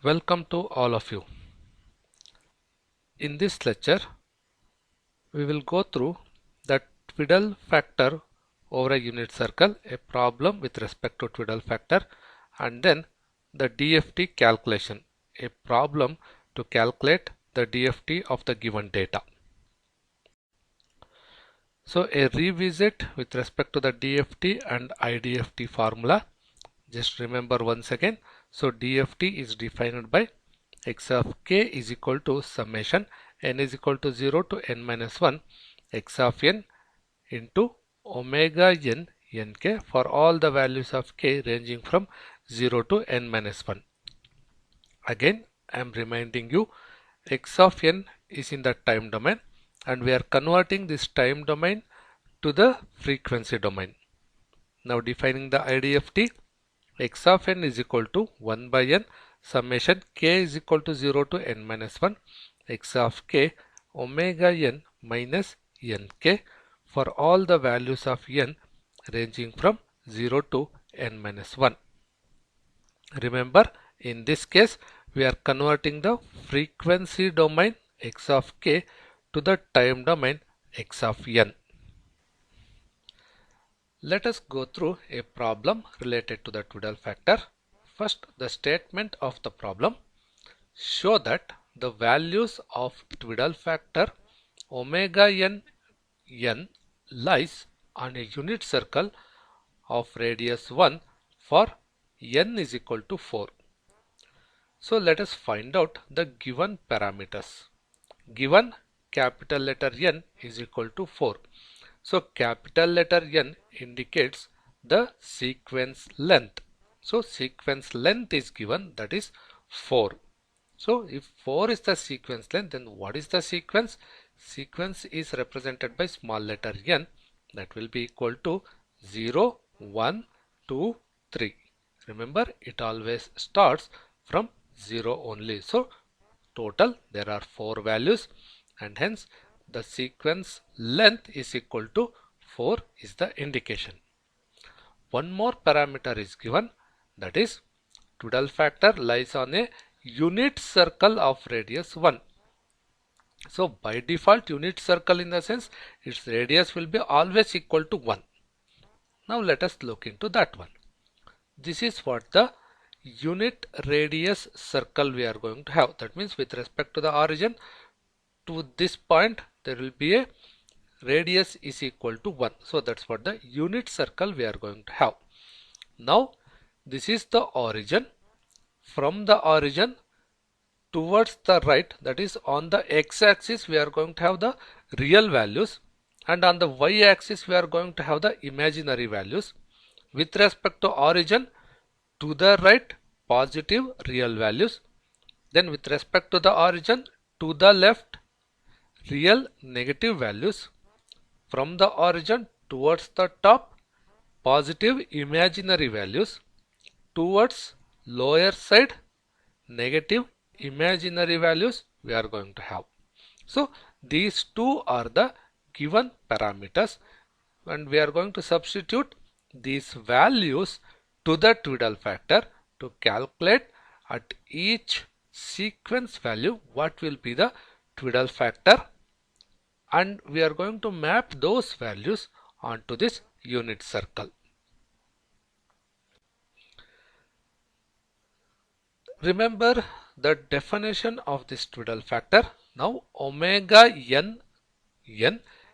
Welcome to all of you. In this lecture, we will go through the twiddle factor over a unit circle, a problem with respect to twiddle factor, and then the DFT calculation, a problem to calculate the DFT of the given data. So a revisit with respect to the DFT and IDFT formula. Just remember once again. So DFT is defined by x of k is equal to summation n is equal to 0 to n minus 1 x of n into omega n nk for all the values of k ranging from 0 to n minus 1. Again, I am reminding you, x of n is in the time domain and we are converting this time domain to the frequency domain. Now defining the IDFT, x of n is equal to 1 by n summation k is equal to 0 to n minus 1 x of k omega n minus nk for all the values of n ranging from 0 to n minus 1. Remember, in this case we are converting the frequency domain x of k to the time domain x of n. Let us go through a problem related to the twiddle factor. First, the statement of the problem. Show that the values of twiddle factor omega n lies on a unit circle of radius 1 for n is equal to 4. So let us find out the given parameters. Given capital letter N is equal to 4. So capital letter N indicates the sequence length. So sequence length is given, that is 4. So if 4 is the sequence length, then what is the sequence? Sequence is represented by small letter n, that will be equal to 0, 1, 2, 3. Remember, it always starts from 0 only. So total there are 4 values and hence the sequence length is equal to 4 is the indication. One more parameter is given, that is twiddle factor lies on a unit circle of radius 1. So by default unit circle, in the sense its radius will be always equal to 1. Now let us look into that one. This is what the unit radius circle we are going to have. That means with respect to the origin to this point there will be a radius is equal to 1. So that's what the unit circle we are going to have. Now this is the origin. From the origin towards the right, that is on the x-axis we are going to have the real values and on the y-axis we are going to have the imaginary values. With respect to origin, to the right positive real values, then with respect to the origin to the left real negative values, from the origin towards the top positive imaginary values, towards lower side negative imaginary values we are going to have. So these two are the given parameters and we are going to substitute these values to the twiddle factor to calculate at each sequence value what will be the twiddle factor, and we are going to map those values onto this unit circle. Remember the definition of this twiddle factor. Now omega n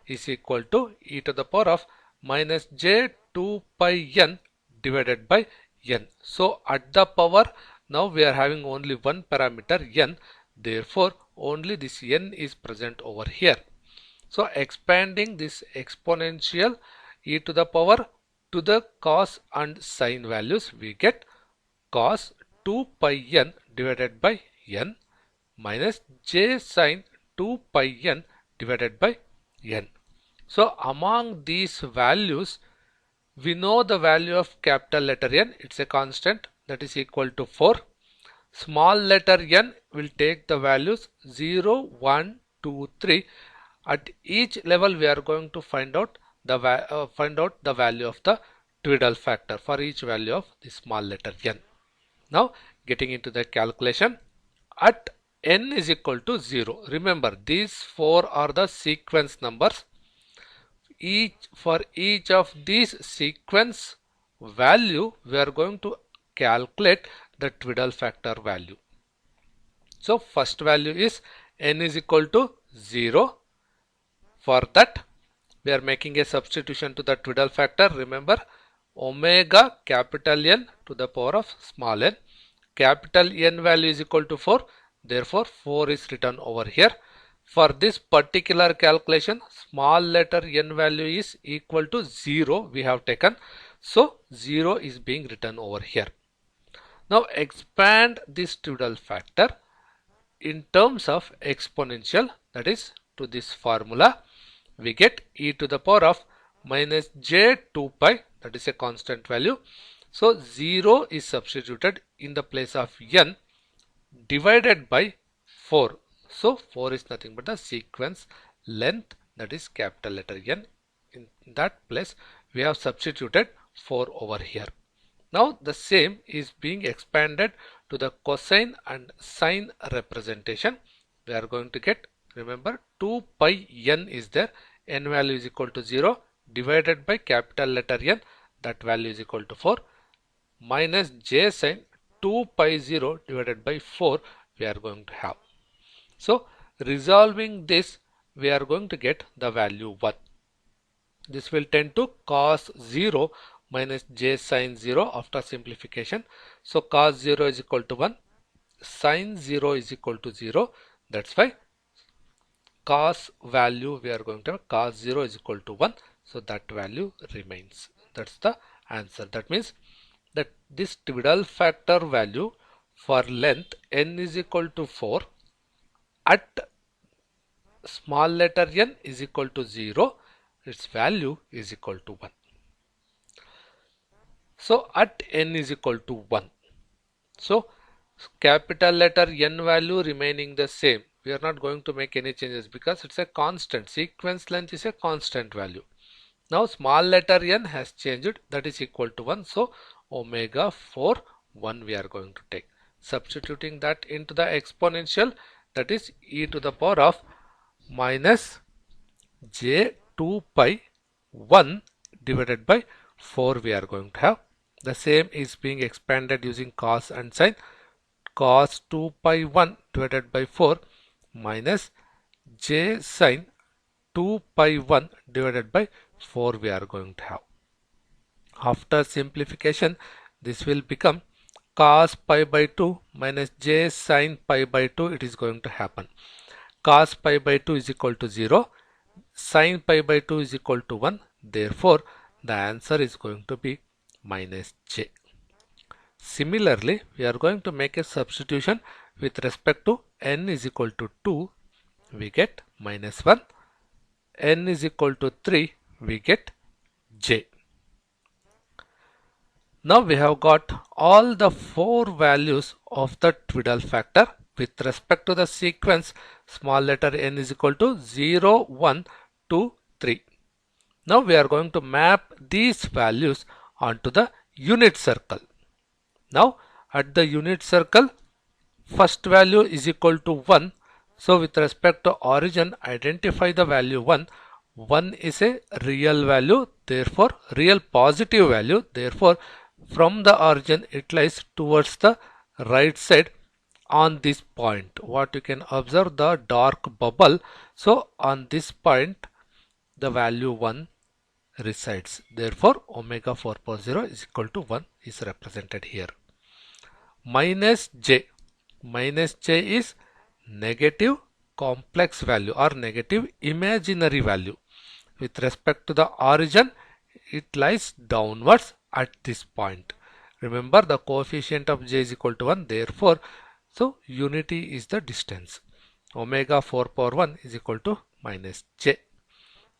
is equal to e to the power of minus j 2 pi n divided by n. So at the power, now we are having only one parameter n, therefore only this n is present over here. So expanding this exponential e to the power to the cos and sine values, we get cos 2 pi n divided by n minus j sine 2 pi n divided by n. So among these values, we know the value of capital letter N, it's a constant, that is equal to 4. Small letter n will take the values 0, 1, 2, 3. At each level we are going to find out the value of the twiddle factor for each value of the small letter n. Now getting into the calculation, at n is equal to 0. Remember, these 4 are the sequence numbers. For each of these sequence value, we are going to calculate the twiddle factor value. So first value is n is equal to 0. For that, we are making a substitution to the twiddle factor. Remember, omega capital N to the power of small n. Capital N value is equal to 4. Therefore, 4 is written over here. For this particular calculation, small letter n value is equal to 0 we have taken. So 0 is being written over here. Now expand this twiddle factor in terms of exponential, that is to this formula. We get e to the power of minus j 2 pi, that is a constant value. So 0 is substituted in the place of n divided by 4. So 4 is nothing but the sequence length, that is capital letter N. In that place we have substituted 4 over here. Now the same is being expanded to the cosine and sine representation. We are going to get, remember, 2 pi n is there. N value is equal to 0 divided by capital letter N, that value is equal to 4, minus j sine 2 pi 0 divided by 4 we are going to have. So resolving this, we are going to get the value 1. This will tend to cos 0 minus j sine 0 after simplification. So cos 0 is equal to 1, sine 0 is equal to 0. That's why cos value we are going to have cos 0 is equal to 1. So that value remains. That's the answer. That means that this twiddle factor value for length n is equal to 4 at small letter n is equal to 0, its value is equal to 1. So at n is equal to 1, so capital letter N value remaining the same. We are not going to make any changes because it's a constant. Sequence length is a constant value. Now small letter n has changed, that is equal to 1. So omega 4 1 we are going to take. Substituting that into the exponential, that is e to the power of minus j 2 pi 1 divided by 4 we are going to have. The same is being expanded using cos and sine. Cos 2 pi 1 divided by 4 minus j sine 2 pi 1 divided by 4 we are going to have. After simplification, this will become cos pi by 2 minus j sine pi by 2. It is going to happen. Cos pi by 2 is equal to 0. Sine pi by 2 is equal to 1. Therefore, the answer is going to be minus j. Similarly, we are going to make a substitution with respect to n is equal to 2. We get minus 1. N is equal to 3. We get j. Now we have got all the 4 values of the twiddle factor with respect to the sequence small letter n is equal to 0, 1, 2, 3. Now we are going to map these values onto the unit circle. Now at the unit circle, first value is equal to 1. So with respect to origin, identify the value 1. 1 is a real value, therefore real positive value. Therefore from the origin it lies towards the right side on this point. What you can observe, the dark bubble. So on this point the value 1 resides. Therefore omega 440 is equal to 1 is represented here. Minus j. Minus j is negative complex value or negative imaginary value. With respect to the origin, it lies downwards at this point. Remember, the coefficient of j is equal to 1. Therefore, so unity is the distance. Omega 4 power 1 is equal to minus j.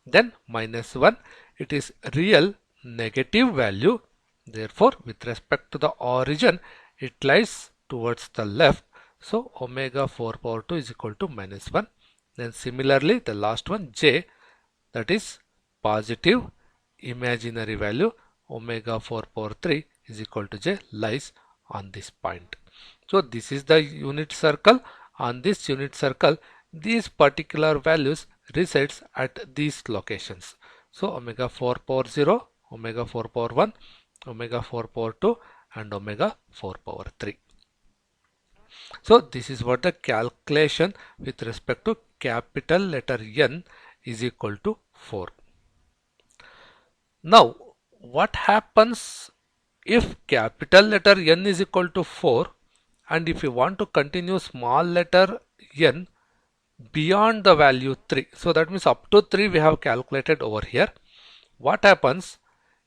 Then minus 1, it is real negative value. Therefore, with respect to the origin, it lies towards the left. So omega 4 power 2 is equal to minus 1. Then similarly, the last one j, that is positive imaginary value. Omega 4 power 3 is equal to j, lies on this point. So this is the unit circle. On this unit circle, these particular values resides at these locations. So omega 4 power 0, omega 4 power 1, omega 4 power 2 and omega 4 power 3. So this is what the calculation with respect to capital letter N is equal to 4. Now what happens if capital letter N is equal to 4 and if you want to continue small letter n beyond the value 3? So that means up to 3 we have calculated over here. What happens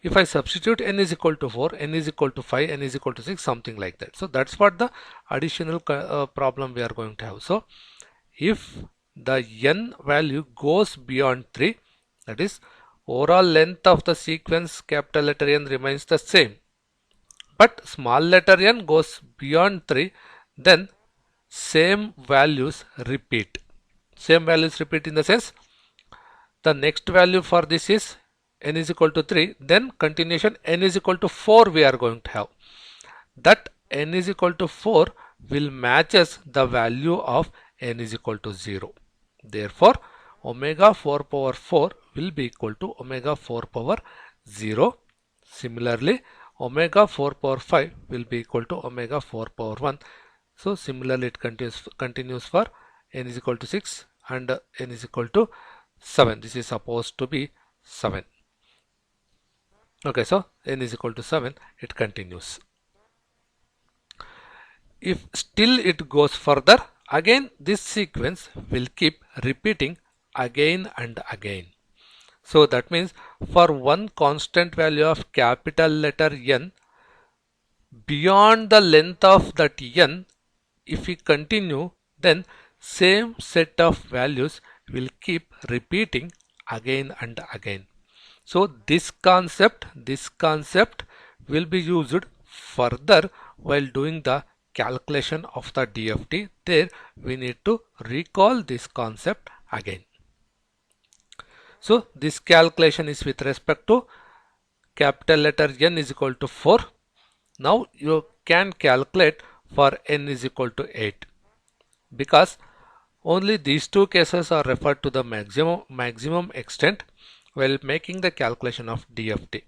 if I substitute n is equal to 4, n is equal to 5, n is equal to 6, something like that. So that's what the additional problem we are going to have. So if the n value goes beyond 3, that is overall length of the sequence capital letter N remains the same, but small letter n goes beyond 3, then same values repeat. Same values repeat in the sense the next value for this is n is equal to 3, then continuation n is equal to 4 we are going to have. That n is equal to 4 will matches the value of n is equal to 0. Therefore, omega 4 power 4 will be equal to omega 4 power 0. Similarly, omega 4 power 5 will be equal to omega 4 power 1. So similarly it continues for n is equal to 6 and n is equal to 7. This is supposed to be 7. Okay, so n is equal to 7, it continues. If still it goes further, again this sequence will keep repeating again and again. So that means for one constant value of capital letter N, beyond the length of that N, if we continue, then same set of values will keep repeating again and again. So this concept will be used further while doing the calculation of the DFT. There we need to recall this concept again. So this calculation is with respect to capital letter N is equal to 4. Now you can calculate for n is equal to 8, because only these two cases are referred to the maximum extent while making the calculation of DFT.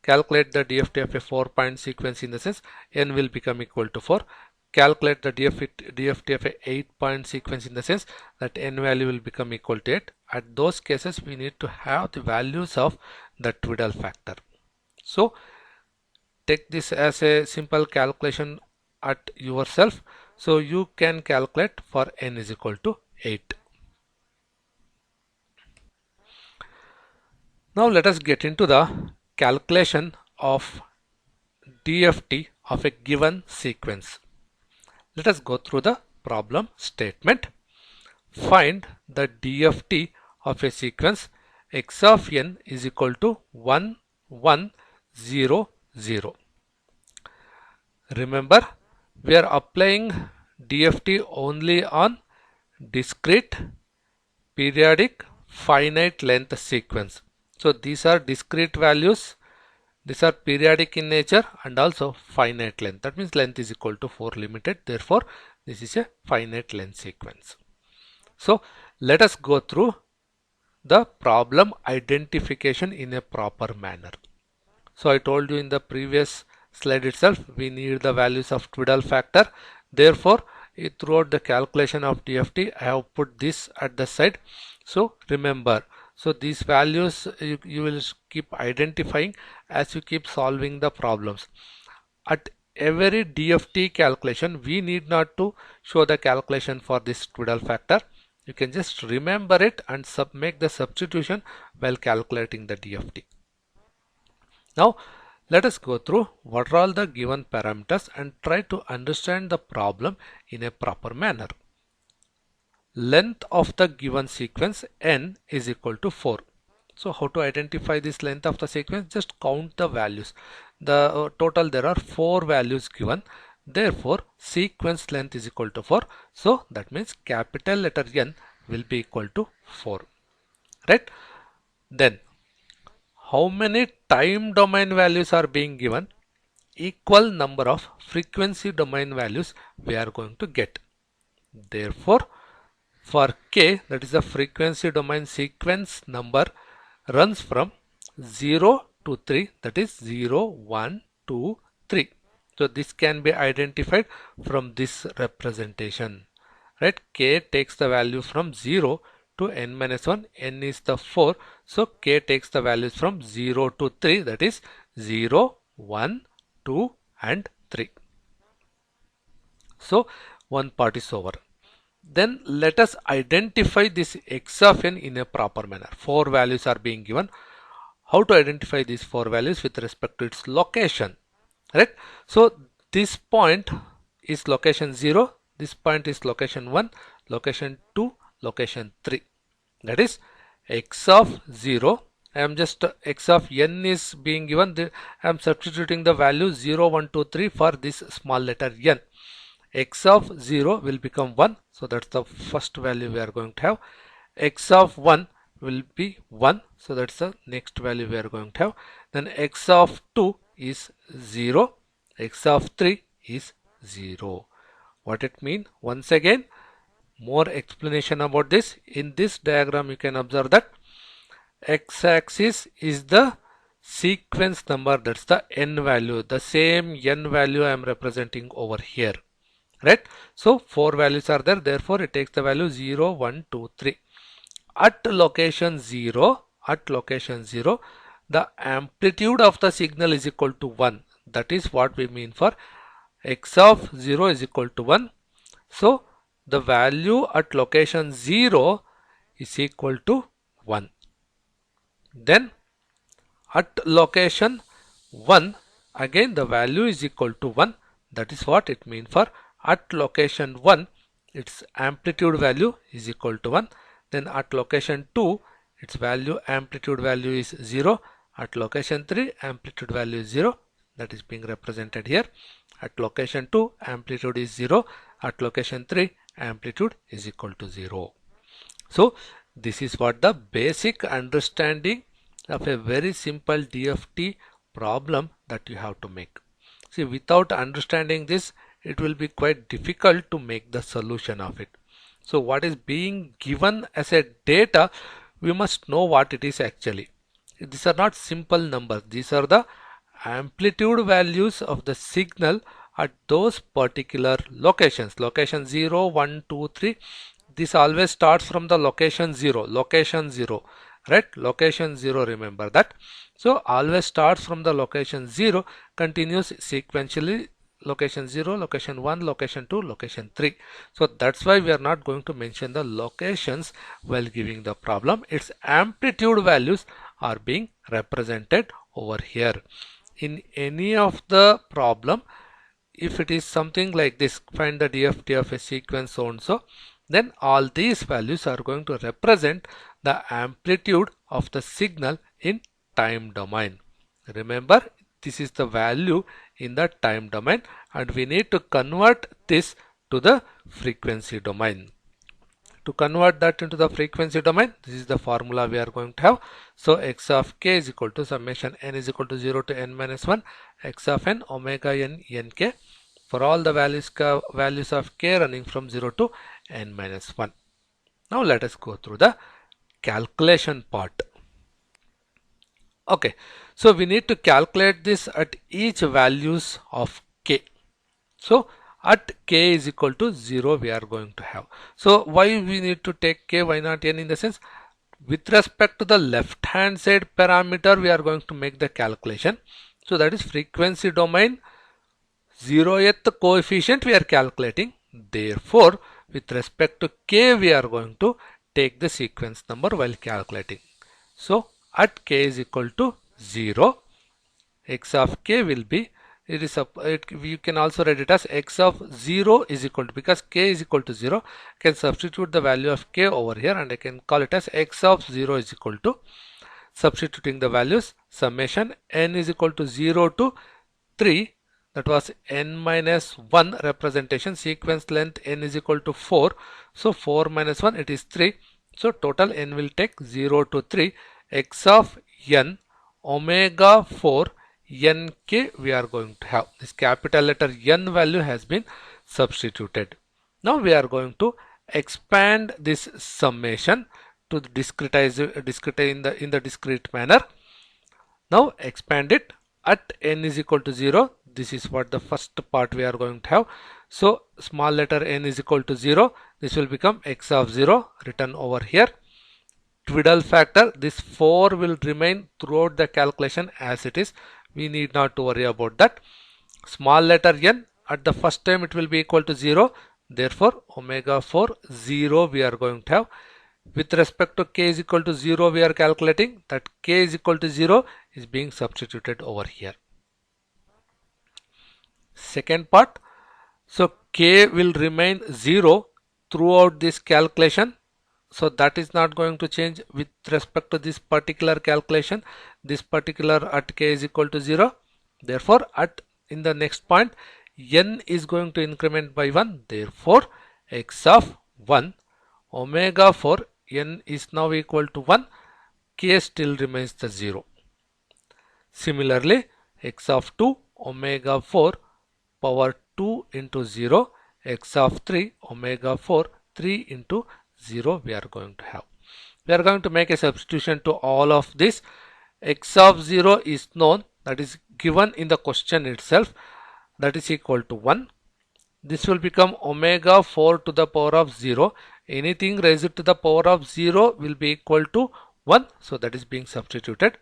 Calculate the DFT of a 4-point sequence in the sense n will become equal to 4. Calculate the DFT of a 8-point sequence in the sense that n value will become equal to 8. At those cases we need to have the values of the Twiddle factor. So take this as a simple calculation at yourself. So you can calculate for n is equal to 8. Now let us get into the calculation of DFT of a given sequence. Let us go through the problem statement. Find the DFT of a sequence x of n is equal to 1, 1, 0, 0. Remember, we are applying DFT only on discrete, periodic, finite length sequence. So these are discrete values, these are periodic in nature and also finite length. That means length is equal to 4 limited. Therefore, this is a finite length sequence. So let us go through the problem identification in a proper manner. So I told you in the previous slide itself, we need the values of Twiddle factor. Therefore, throughout the calculation of DFT, I have put this at the side. So remember, so these values you will keep identifying as you keep solving the problems. At every DFT calculation, we need not to show the calculation for this Twiddle factor. You can just remember it and make the substitution while calculating the DFT. Now let us go through what are all the given parameters and try to understand the problem in a proper manner. Length of the given sequence n is equal to 4. So how to identify this length of the sequence? Just count the values. The total there are 4 values given. Therefore sequence length is equal to 4. So that means capital letter N will be equal to 4. Right? Then how many time domain values are being given? equal number of frequency domain values we are going to get. Therefore, for k, that is the frequency domain sequence number runs from 0 to 3, that is 0, 1, 2, 3. So this can be identified from this representation, right? K takes the value from 0 to n minus 1, n is the 4, so k takes the values from 0 to 3, that is 0, 1, 2 and 3. So one part is over. Then let us identify this x of n in a proper manner. 4 values are being given. How to identify these 4 values with respect to its location, right? So this point is location 0, this point is location 1, location 2, location 3. That is x of 0. I am just x of n is being given. I am substituting the value 0, 1, 2, 3 for this small letter n. X of 0 will become 1, so that's the first value we are going to have. X of 1 will be 1, so that's the next value we are going to have. Then x of 2 is 0, x of 3 is 0. What it means? Once again, more explanation about this. In this diagram you can observe that x-axis is the sequence number, that's the n value. The same n value I am representing over here, right? So 4 values are there, therefore it takes the value 0, 1, 2, 3. At location 0, the amplitude of the signal is equal to 1. That is what we mean for x of 0 is equal to 1. So the value at location 0 is equal to 1. Then at location 1, again the value is equal to 1. That is what it means for at location 1, its amplitude value is equal to 1. Then at location 2, its amplitude value is 0. At location 3, amplitude value is 0. That is being represented here. At location 2, amplitude is 0. At location 3, amplitude is equal to 0. So this is what the basic understanding of a very simple DFT problem that you have to make. See, without understanding this, it will be quite difficult to make the solution of it. So what is being given as a data, we must know what it is actually. These are not simple numbers. These are the amplitude values of the signal at those particular locations. Location 0, 1, 2, 3. This always starts from the location 0. Location 0. Right? Location 0, remember that. So always starts from the location 0, continues sequentially location 0, location 1, location 2, location 3. So that's why we are not going to mention the locations while giving the problem. Its amplitude values are being represented over here. In any of the problem, if it is something like this, find the DFT of a sequence so and so, then all these values are going to represent the amplitude of the signal in time domain. Remember, this is the value in the time domain and we need to convert this to the frequency domain. To convert that into the frequency domain, this is the formula we are going to have. So x of k is equal to summation n is equal to 0 to n minus 1 x of n omega n nk for all the values of k running from 0 to n minus 1. Now let us go through the calculation part. Okay, so we need to calculate this at each values of k. So at k is equal to 0 we are going to have. So why we need to take k, why not n? In the sense, with respect to the left hand side parameter we are going to make the calculation. So that is frequency domain 0th coefficient we are calculating. Therefore with respect to k we are going to take the sequence number while calculating. So at k is equal to 0, x of k will be, you can also write it as x of 0 is equal to, because k is equal to 0, I can substitute the value of k over here and I can call it as x of 0 is equal to, substituting the values, summation n is equal to 0 to 3, that was n minus 1 representation, sequence length n is equal to 4, so 4 minus 1 it is 3, so total n will take 0 to 3, x of n omega 4 nk we are going to have. This capital letter N value has been substituted. Now we are going to expand this summation to discretize in the discrete manner. Now expand it at n is equal to 0. This is what the first part we are going to have. So small letter n is equal to 0. This will become x of 0 written over here. Twiddle factor, this 4 will remain throughout the calculation as it is. We need not to worry about that. Small letter n, at the first time it will be equal to 0. Therefore omega 4 0 we are going to have. With respect to k is equal to 0 we are calculating, that k is equal to 0 is being substituted over here. Second part, so k will remain 0 throughout this calculation. So that is not going to change with respect to this particular calculation. This particular at k is equal to 0. Therefore at in the next point n is going to increment by 1. Therefore x of 1 omega 4 n is now equal to 1. K still remains the 0. Similarly x of 2 omega 4 power 2 into 0, x of 3 omega 4 3 into 0 we are going to have. We are going to make a substitution to all of this. X of 0 is known, that is given in the question itself, that is equal to 1. This will become omega 4 to the power of 0. Anything raised to the power of 0 will be equal to 1. So that is being substituted.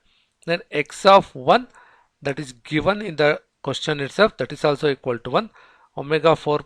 Then x of 1, that is given in the question itself, that is also equal to 1. Omega 4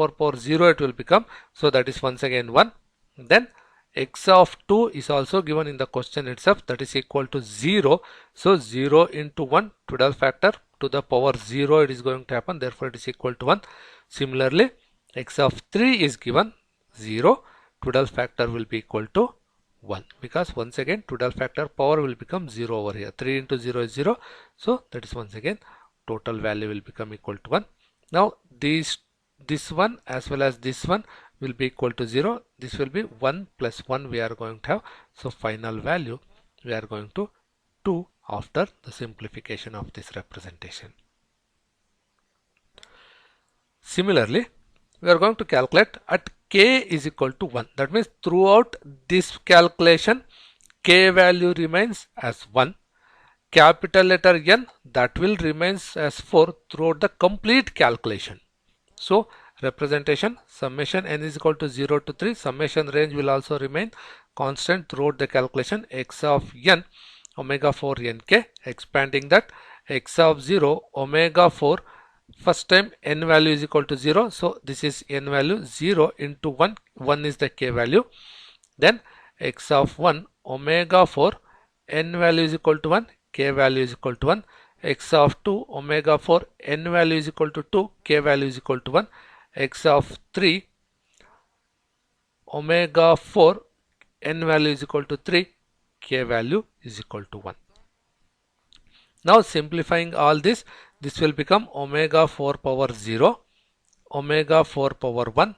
power 0 it will become. So that is once again 1. Then x of 2 is also given in the question itself, that is equal to 0. So 0 into 1, Twiddle factor to the power 0 it is going to happen, therefore it is equal to 1. Similarly x of 3 is given 0, Twiddle factor will be equal to 1, because once again Twiddle factor power will become 0 over here. 3 into 0 is 0, so that is once again total value will become equal to 1. Now this one as well as this one will be equal to 0. This will be 1 plus 1 we are going to have. So final value we are going to 2 after the simplification of this representation. Similarly, we are going to calculate at k is equal to 1. That means throughout this calculation k value remains as 1. Capital letter N, that will remains as 4 throughout the complete calculation. So representation summation n is equal to 0 to 3. Summation range will also remain constant throughout the calculation. X of n omega 4 nk, expanding that x of 0 omega 4, first time n value is equal to 0. So this is n value, 0 into 1, 1 is the k value. Then x of 1 omega 4 n value is equal to 1, k value is equal to 1. X of 2 omega 4 n value is equal to 2, k value is equal to 1. X of 3 omega 4 n value is equal to 3, k value is equal to 1. Now simplifying all this, this will become omega 4 power 0, omega 4 power 1.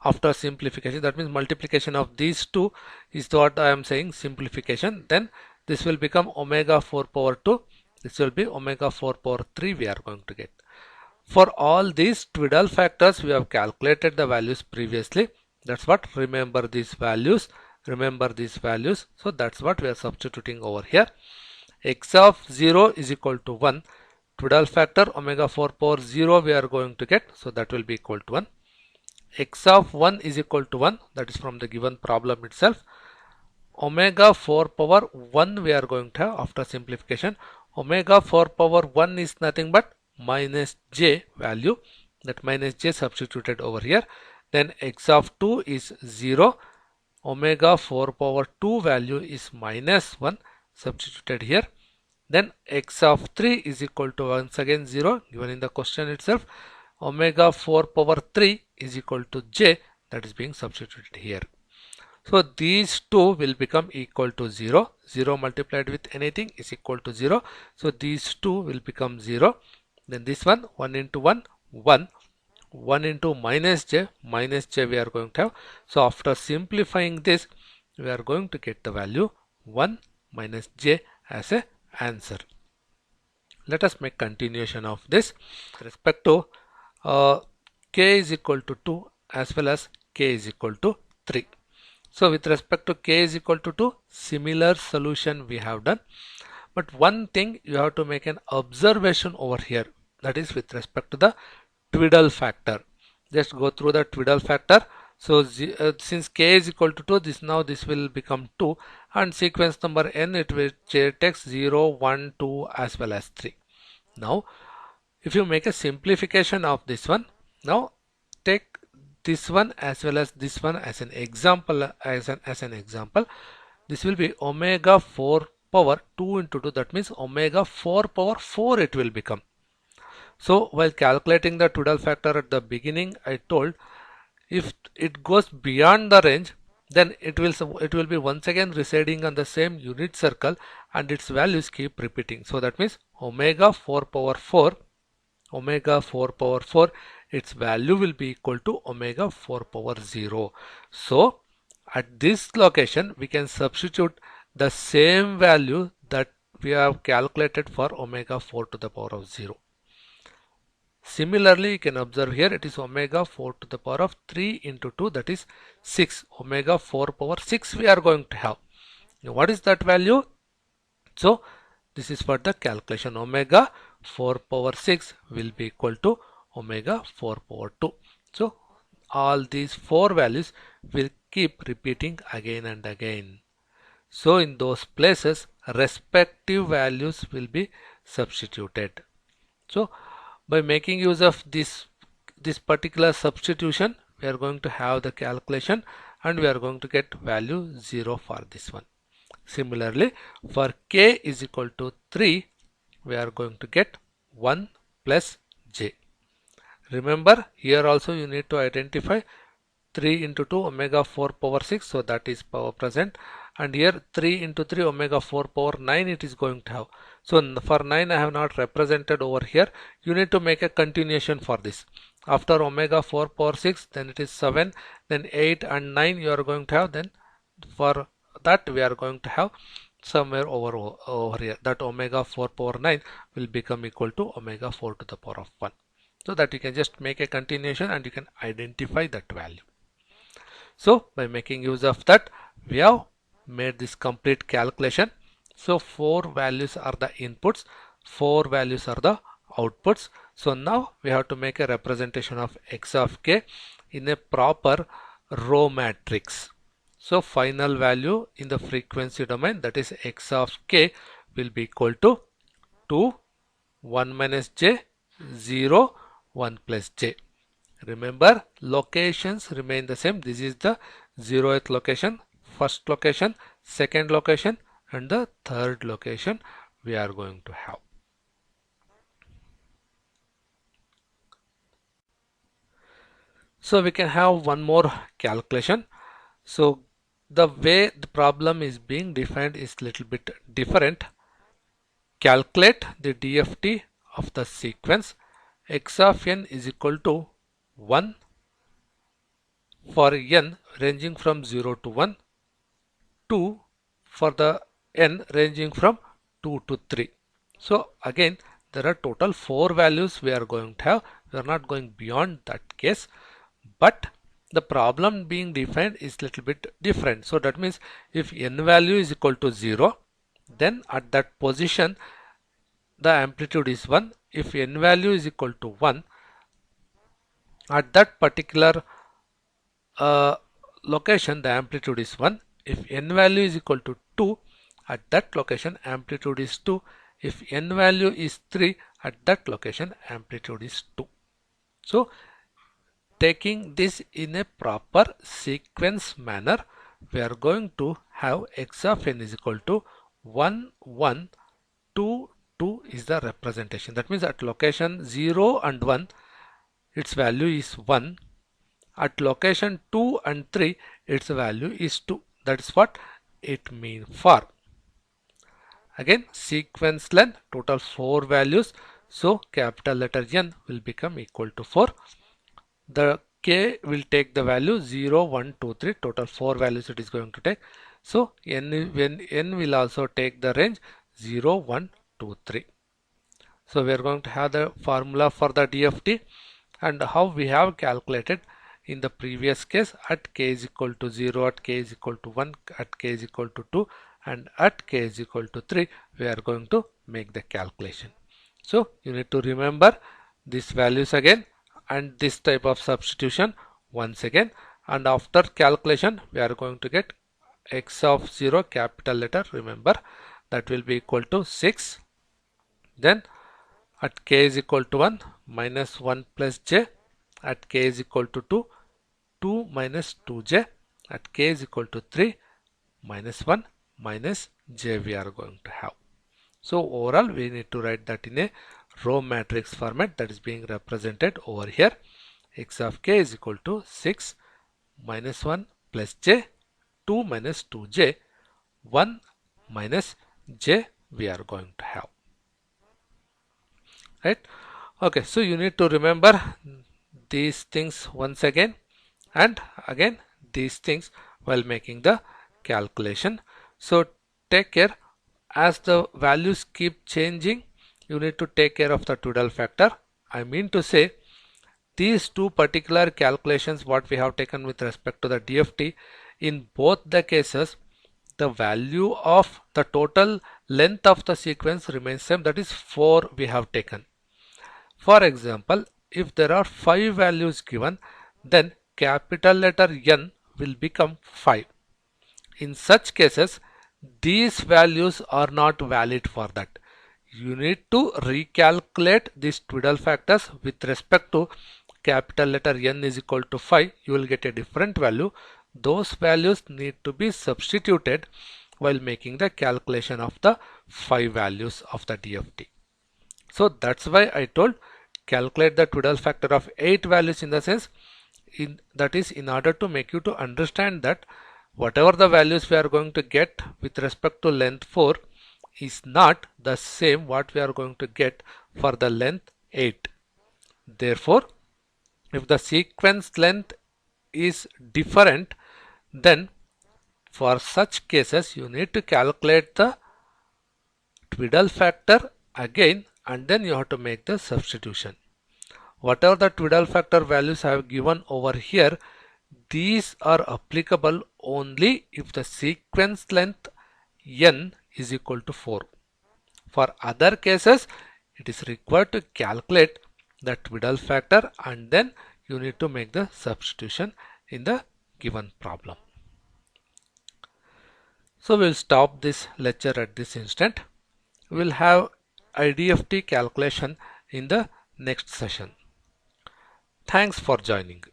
After simplification, that means multiplication of these two is what I am saying, simplification. Then this will become omega 4 power 2. This will be omega 4 power 3 we are going to get. For all these Twiddle factors we have calculated the values previously. That's what, remember these values, remember these values. So that's what we are substituting over here. X of 0 is equal to 1. Twiddle factor omega 4 power 0 we are going to get. So that will be equal to 1. X of 1 is equal to 1. That is from the given problem itself. Omega 4 power 1 we are going to have after simplification. Omega 4 power 1 is nothing but minus j value, that minus j substituted over here. Then x of 2 is 0. Omega 4 power 2 value is minus 1 substituted here. Then x of 3 is equal to once again 0 given in the question itself. Omega 4 power 3 is equal to j, that is being substituted here. So these two will become equal to 0. 0 multiplied with anything is equal to 0. So these two will become 0. Then this one, 1 into 1, 1. 1 into minus j we are going to have. So after simplifying this, we are going to get the value 1 minus j as a answer. let us make continuation of this with respect to k is equal to 2 as well as k is equal to 3. So with respect to k is equal to 2, similar solution we have done. But one thing you have to make an observation over here, that is with respect to the twiddle factor. Just go through the twiddle factor. So since k is equal to 2, this will become 2, and sequence number n it will takes 0, 1, 2 as well as 3. Now if you make a simplification of this one, now take this one as well as this one as an example, as an example. This will be omega 4 power 2 into 2, that means omega 4 power 4 it will become. So while calculating the twiddle factor at the beginning, I told if it goes beyond the range, then it will be once again residing on the same unit circle and its values keep repeating. So that means omega 4 power 4, its value will be equal to omega 4 power 0. So at this location we can substitute the same value that we have calculated for omega 4 to the power of 0. Similarly, you can observe here it is omega 4 to the power of 3 into 2, that is 6. Omega 4 power 6 we are going to have. Now what is that value? So this is for the calculation. Omega 4 power 6 will be equal to omega 4 power 2. So all these 4 values will keep repeating again and again. So in those places respective values will be substituted. So by making use of this particular substitution, we are going to have the calculation and we are going to get value 0 for this one. Similarly, for k is equal to 3, we are going to get 1 plus j. Remember, here also you need to identify 3 into 2 omega 4 power 6, so that is power present, and here 3 into 3 omega 4 power 9 it is going to have. So for 9 I have not represented over here. You need to make a continuation for this. After omega 4 power 6, then it is 7, then 8 and 9 you are going to have. Then for that we are going to have somewhere over here that omega 4 power 9 will become equal to omega 4 to the power of 1. So that you can just make a continuation and you can identify that value. So by making use of that, we have made this complete calculation. So 4 values are the inputs, 4 values are the outputs. So now we have to make a representation of x of k in a proper row matrix. So final value in the frequency domain, that is x of k, will be equal to 2, 1 minus j, 0, 1 plus j. Remember, locations remain the same. This is the 0th location, first location, second location, and the third location we are going to have. So we can have one more calculation. So the way the problem is being defined is little bit different. Calculate the DFT of the sequence x of n is equal to 1 for n ranging from 0 to 1, 2 for the n ranging from 2 to 3. So again there are total 4 values we are going to have. We are not going beyond that case, but the problem being defined is little bit different. So that means if n value is equal to 0, then at that position the amplitude is 1. If n value is equal to 1, at that particular location the amplitude is 1. If n value is equal to 2, at that location amplitude is 2. If n value is 3, at that location amplitude is 2. So taking this in a proper sequence manner, we are going to have x of n is equal to 1, 1, 2, 2 is the representation. That means at location 0 and 1 its value is 1. At location 2 and 3 its value is 2. That is what it means for. Again, sequence length, total 4 values. So capital letter N will become equal to 4. The k will take the value 0, 1, 2, 3. Total 4 values it is going to take. So n will also take the range 0, 1, 2, 3. So we are going to have the formula for the DFT and how we have calculated in the previous case at k is equal to 0, at k is equal to 1, at k is equal to 2 and at k is equal to 3 we are going to make the calculation. So you need to remember these values again and this type of substitution once again, and after calculation we are going to get x of 0 capital letter, remember that will be equal to 6, then at k is equal to 1 minus 1 plus j, at k is equal to 2 2 minus 2j, at k is equal to 3 minus 1 minus j we are going to have. So overall we need to write that in a row matrix format, that is being represented over here. X of k is equal to 6 minus 1 plus j, 2 minus 2j, 1 minus j we are going to have, right? Okay, so you need to remember these things once again and again these things while making the calculation. So take care, as the values keep changing you need to take care of the Twiddle factor. I mean to say these two particular calculations what we have taken with respect to the DFT, in both the cases the value of the total length of the sequence remains same, that is 4 we have taken. For example, if there are 5 values given, then capital letter N will become 5. In such cases these values are not valid for that. You need to recalculate these Twiddle factors with respect to capital letter N is equal to 5. You will get a different value. Those values need to be substituted while making the calculation of the 5 values of the DFT. So that's why I told calculate the Twiddle factor of 8 values, in the sense that is in order to make you to understand that whatever the values we are going to get with respect to length 4 is not the same what we are going to get for the length 8. Therefore, if the sequence length is different, then for such cases you need to calculate the Twiddle factor again and then you have to make the substitution. Whatever the Twiddle factor values I have given over here, these are applicable only if the sequence length N is equal to 4. For other cases it is required to calculate the Twiddle factor and then you need to make the substitution in the given problem. So we will stop this lecture at this instant. We will have IDFT calculation in the next session. Thanks for joining.